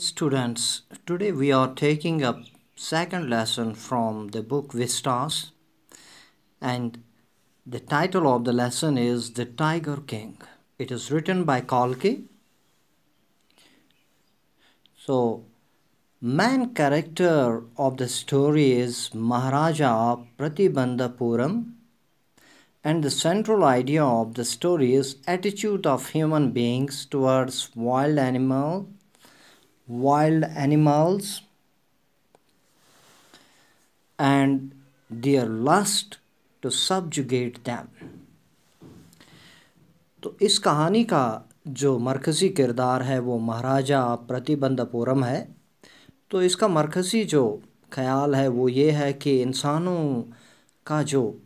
Students, today we are taking up second lesson from the book Vistas, and the title of the lesson is The Tiger King. It is written by Kalki. So, main character of the story is Maharaja Pratibandhapuram, and the central idea of the story is attitude of human beings towards wild animals and their lust to subjugate them. तो इस कहानी का जो मरकज़ी किरदार है वो महाराजा प्रतिबंधपुरम है। तो इसका मरकज़ी जो ख़याल है वो ये है कि इंसानों का जो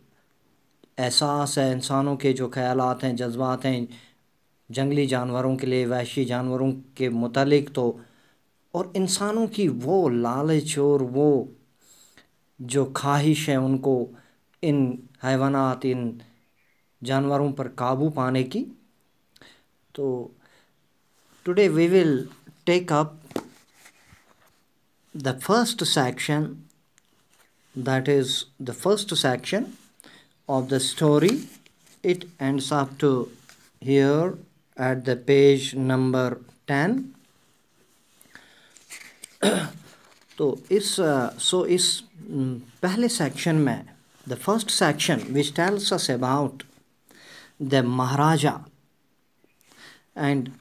एहसास है, इंसानों के जो ख़यालात हैं, जज्बात हैं, जंगली जानवरों के लिए, वहशी जानवरों के मुतालिक, तो और इंसानों की वो लालच और वो जो ख्वाहिश है उनको इन हैवानात, इन जानवरों पर काबू पाने की। तो today we will take up the first section, that is the first section of the story. It ends up to here at the page number 10. तो इस पहले सेक्शन में, the first section which tells us about the Maharaja, and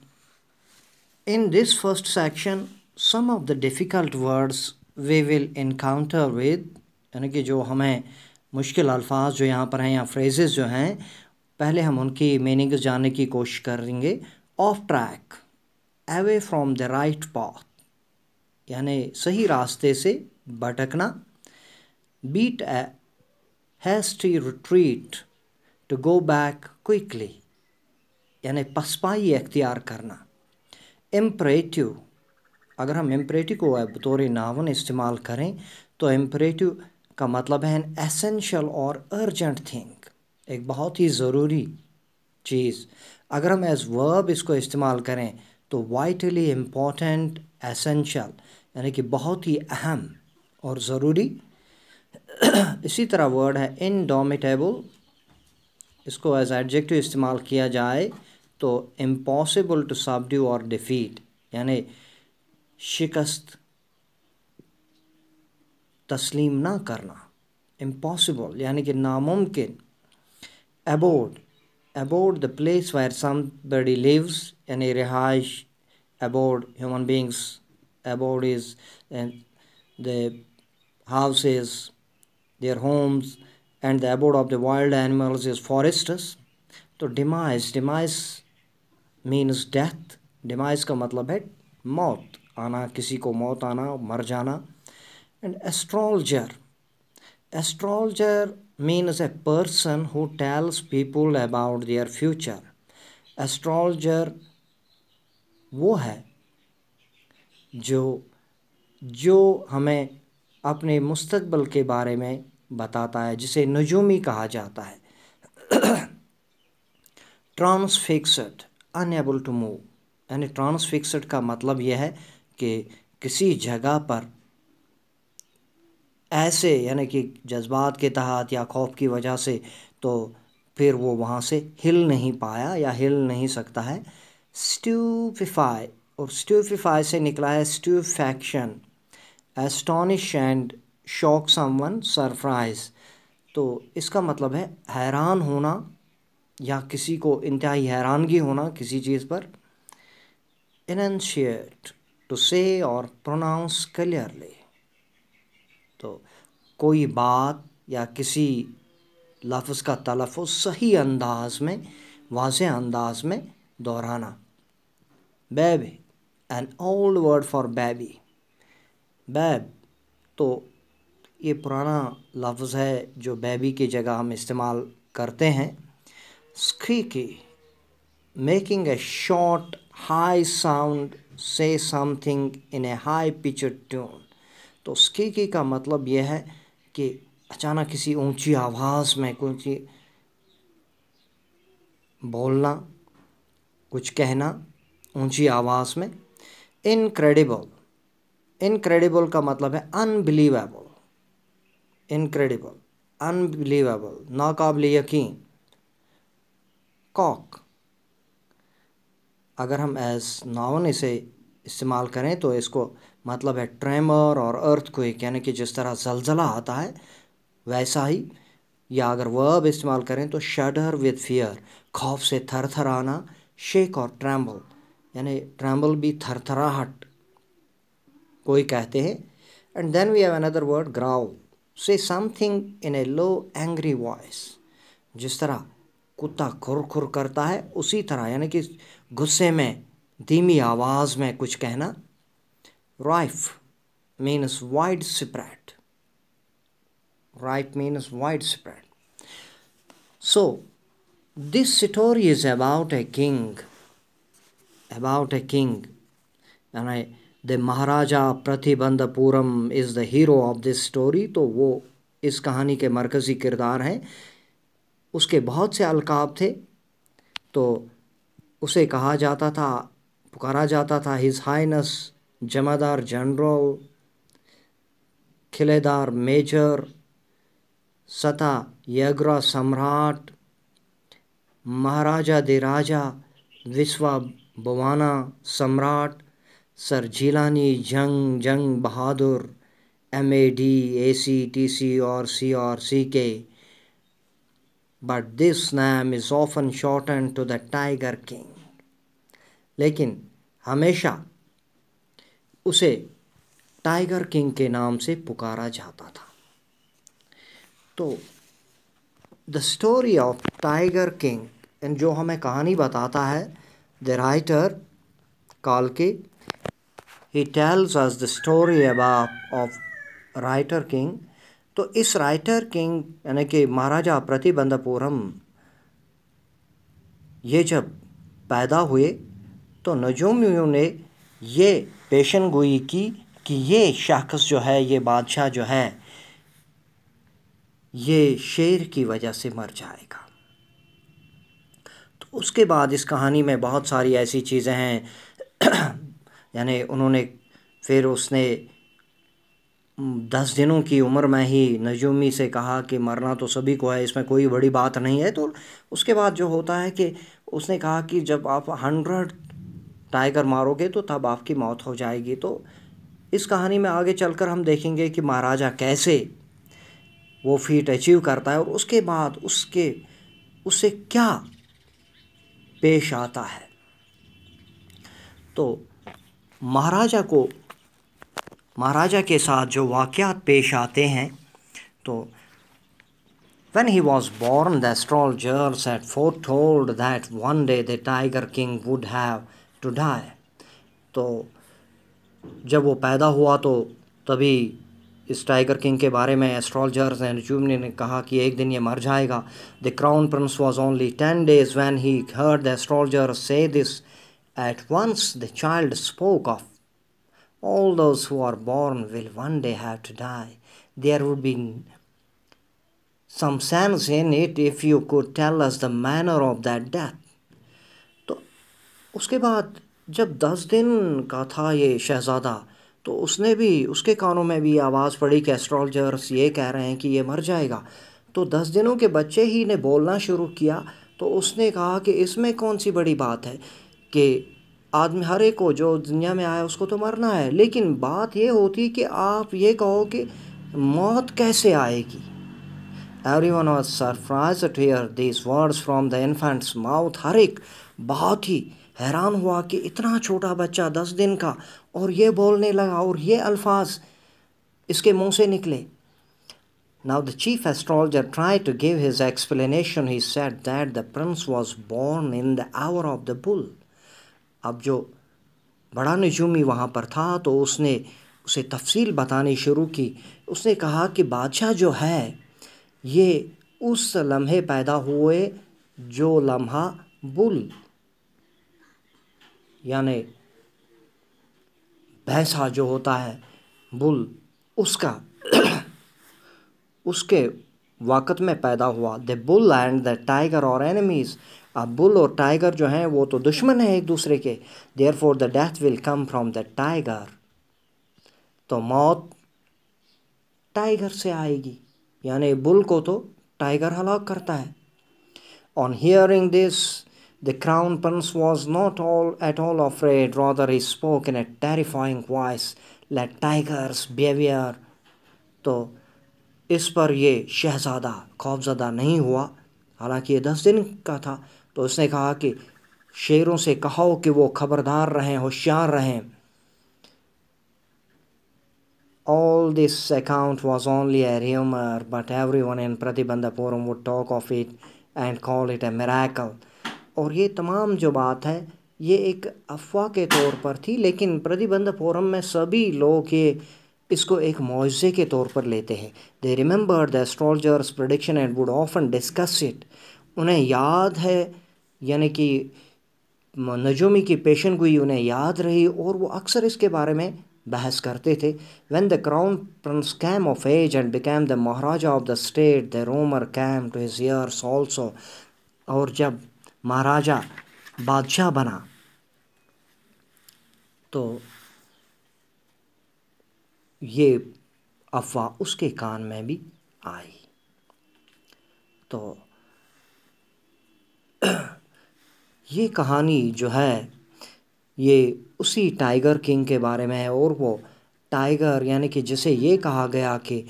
in this first section some of the difficult words we will encounter with, यानी कि जो हमें मुश्किल अल्फाज जो यहाँ पर हैं या फ्रेजेस जो हैं, पहले हम उनकी मीनिंग्स जानने की कोशिश करेंगे। Off track, away from the right path, यानी सही रास्ते से भटकना। Beat a hasty retreat, to go back quickly, यानी पसपाई एख्तियार करना। इम्परेटिव, अगर हम इम्परेटिव को बतौर नावन इस्तेमाल करें तो इम्परेटिव का मतलब है एन एसेंशियल और अर्जेंट थिंग, एक बहुत ही ज़रूरी चीज़। अगर हम एज वर्ब इसको इस्तेमाल करें तो वाइटली इम्पॉर्टेंट, एसेंशियल, यानी कि बहुत ही अहम और ज़रूरी। इसी तरह वर्ड है इनडोमिटेबल, इसको एज एडजेक्टिव इस्तेमाल किया जाए तो इम्पॉसिबल टू सबड्यू और डिफीट, यानी शिकस्त तस्लीम ना करना। इम्पॉसिबल यानी कि नामुमकिन। Abode, abode the place where somebody lives, यानी रिहाइश। Abode human beings, abode is the houses, their homes, and the abode of the wild animals is forests. तो demise, demise means death. Demise का मतलब है मौत आना, किसी को मौत आना, मर जाना। And astrologer, astrologer means a person who tells people about their future. Astrologer वो है जो हमें अपने मुस्तकबिल के बारे में बताता है, जिसे नजूमी कहा जाता है। ट्रांसफिक्स्ड, अनएबल टू मूव, यानी ट्रांसफिक्स्ड का मतलब यह है कि किसी जगह पर ऐसे, यानी कि जज्बात के तहत या खौफ की वजह से, तो फिर वो वहाँ से हिल नहीं पाया या हिल नहीं सकता है। स्ट्यूपिफाई, और स्ट्यूपिफाई से निकला है stupefaction. Astonish and shock someone, surprise. तो इसका मतलब है हैरान होना या किसी को इंतहाई हैरानगी होना किसी चीज़ पर। इनशिएट, टू से और प्रोनाउंस क्लियरली, तो कोई बात या किसी लफ्ज़ का तलफ़ुज़ सही अंदाज में, वाज़ेह अंदाज में दोहराना। Baby, an old word for baby. Babe, तो ये पुराना लफ्ज़ है जो बेबी की जगह हम इस्तेमाल करते हैं। Squeaky, making a short high sound, say something in a high pitched tune. तो स्क्रीकी का मतलब यह है कि अचानक किसी ऊंची आवाज़ में कुछ बोलना, कुछ कहना ऊंची आवाज़ में। इनक्रेडिबल, इनक्रेडिबल का मतलब है अनबिलीवेबल, इनक्रेडिबल, अनबिलीवेबल, नाकाबिल यकीन। कॉक, अगर हम एज नाउन इसे इस्तेमाल करें तो इसको मतलब है ट्रेमर और अर्थक्वेक, यानी कि जिस तरह जलजला आता है वैसा ही। या अगर वर्ब इस्तेमाल करें तो शडर विद फियर, खौफ से थरथराना। शेक और ट्रैम्बल, यानी ट्रैम्बल भी थरथराहट कोई कहते हैं। And then we have another word growl, say something in a low angry voice, जिस तरह कुत्ता खुर खुर करता है उसी तरह, यानी कि गुस्से में धीमी आवाज़ में कुछ कहना। Rife means wide spread, rife means wide spread. So, this story is about a king, and the Maharaja Pratibandhapuram is the hero of this story। तो वो इस कहानी के मरकज़ी किरदार हैं। उसके बहुत से अलकाब थे, तो उसे कहा जाता था, पुकारा जाता था हिज हाइनेस जमादार जनरल, खिलेदार मेजर, सता यग्रा सम्राट, महाराजा दे राजा, विश्वा बवाना सम्राट, सर जिलानी जंग बहादुर, MAD ACTC और CK, but this name is often shortened to the Tiger King। लेकिन हमेशा उसे टाइगर किंग के नाम से पुकारा जाता था। तो the story of tiger king, and जो हमें कहानी बताता है द राइटर काल्के, he tells us the story about of writer king. तो इस राइटर किंग यानी कि महाराजा प्रतिबंधपुरम ये जब पैदा हुए तो नजूमियों ने ये पेशन गोई की कि ये शख्स जो है, ये बादशाह जो है, ये शेर की वजह से मर जाएगा। तो उसके बाद इस कहानी में बहुत सारी ऐसी चीज़ें हैं यानी उन्होंने फिर उसने 10 दिनों की उम्र में ही नजूमी से कहा कि मरना तो सभी को है, इसमें कोई बड़ी बात नहीं है। तो उसके बाद जो होता है कि उसने कहा कि जब आप 100 टाइगर मारोगे तो तब आपकी मौत हो जाएगी। तो इस कहानी में आगे चलकर हम देखेंगे कि महाराजा कैसे वो फीट अचीव करता है और उसके बाद उससे क्या पेश आता है। तो महाराजा के साथ जो वाक़यात पेश आते हैं, तो when he was born the astrologers had foretold that one day the tiger king would have to die। तो जब वो पैदा हुआ तो तभी इस टाइगर किंग के बारे में एस्ट्रोलॉजर्स ने, नजूमी ने कहा कि एक दिन ये मर जाएगा। The crown Prince was only 10 days when he heard the astrologers say this। At once the child spoke of all those who are born will one day have to die। There would be some sense in it if you could tell us the manner of that death। तो उसके बाद जब 10 दिन का था ये शहज़ादा, तो उसने भी, उसके कानों में भी आवाज़ पड़ी कि एस्ट्रोलॉजर्स ये कह रहे हैं कि ये मर जाएगा। तो 10 दिनों के बच्चे ही ने बोलना शुरू किया। तो उसने कहा कि इसमें कौन सी बड़ी बात है कि आदमी, हर एक को जो दुनिया में आया उसको तो मरना है, लेकिन बात ये होती कि आप ये कहो कि मौत कैसे आएगी। Everyone was surprised to hear these words from the infant's mouth। हर एक बहुत ही हैरान हुआ कि इतना छोटा बच्चा 10 दिन का और ये बोलने लगा और ये अल्फाज इसके मुंह से निकले। Now the chief astrologer tried to give his explanation। He said that the prince was born in the hour of the bull। अब जो बड़ा नजूमी वहाँ पर था तो उसने उसे तफसील बतानी शुरू की। उसने कहा कि बादशाह जो है ये उस लम्हे पैदा हुए जो लम्हा बुल यानी भैंसा जो होता है, बुल, उसका उसके वक़्त में पैदा हुआ। The bull and the tiger और एनिमीज़। अब बुल और टाइगर जो हैं वो तो दुश्मन हैं एक दूसरे के। Therefore the death will come from the tiger. तो मौत टाइगर से आएगी, यानी बुल को तो टाइगर हलाक करता है। On hearing this, the crown prince was not at all afraid. Rather, he spoke in a terrifying voice, "Let tigers beware." तो इस पर ये शहजादा खौफजदा नहीं हुआ, हालांकि ये 10 दिन का था। तो उसने कहा कि शेरों से कहो कि वो खबरदार रहें, होशियार रहें। All this account was only a rumor, but everyone in Pratibandhapuram would talk of it and call it a miracle. और ये तमाम जो बात है ये एक अफवाह के तौर पर थी, लेकिन प्रतिबंधपुरम में सभी लोग ये इसको एक मौजज़े के तौर पर लेते हैं। They remembered the astrologer's prediction and would often discuss it. उन्हें याद है, यानी कि नजूमी की पेशन गोई उन्हें याद रही और वो अक्सर इसके बारे में बहस करते थे। When the crown prince came of age and became the Maharaja of the state, the rumor came to his ears also. और जब महाराजा बादशाह बना तो ये अफवाह उसके कान में भी आई। तो ये कहानी जो है ये उसी टाइगर किंग के बारे में है। और वो टाइगर यानी कि जिसे ये कहा गया कि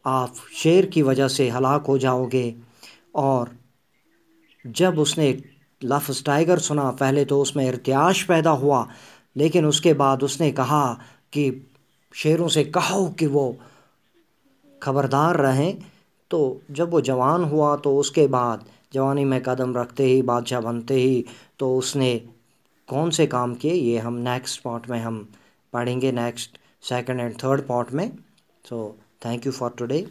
आप शेर की वजह से हलाक हो जाओगे, और जब उसने लफ्ज़ टाइगर सुना पहले तो उसमें इर्तियाश पैदा हुआ, लेकिन उसके बाद उसने कहा कि शेरों से कहो कि वो खबरदार रहें। तो जब वो जवान हुआ तो उसके बाद जवानी में कदम रखते ही, बादशाह बनते ही, तो उसने कौन से काम किए ये हम नेक्स्ट पार्ट में हम पढ़ेंगे, next second and third part में। So thank you for today.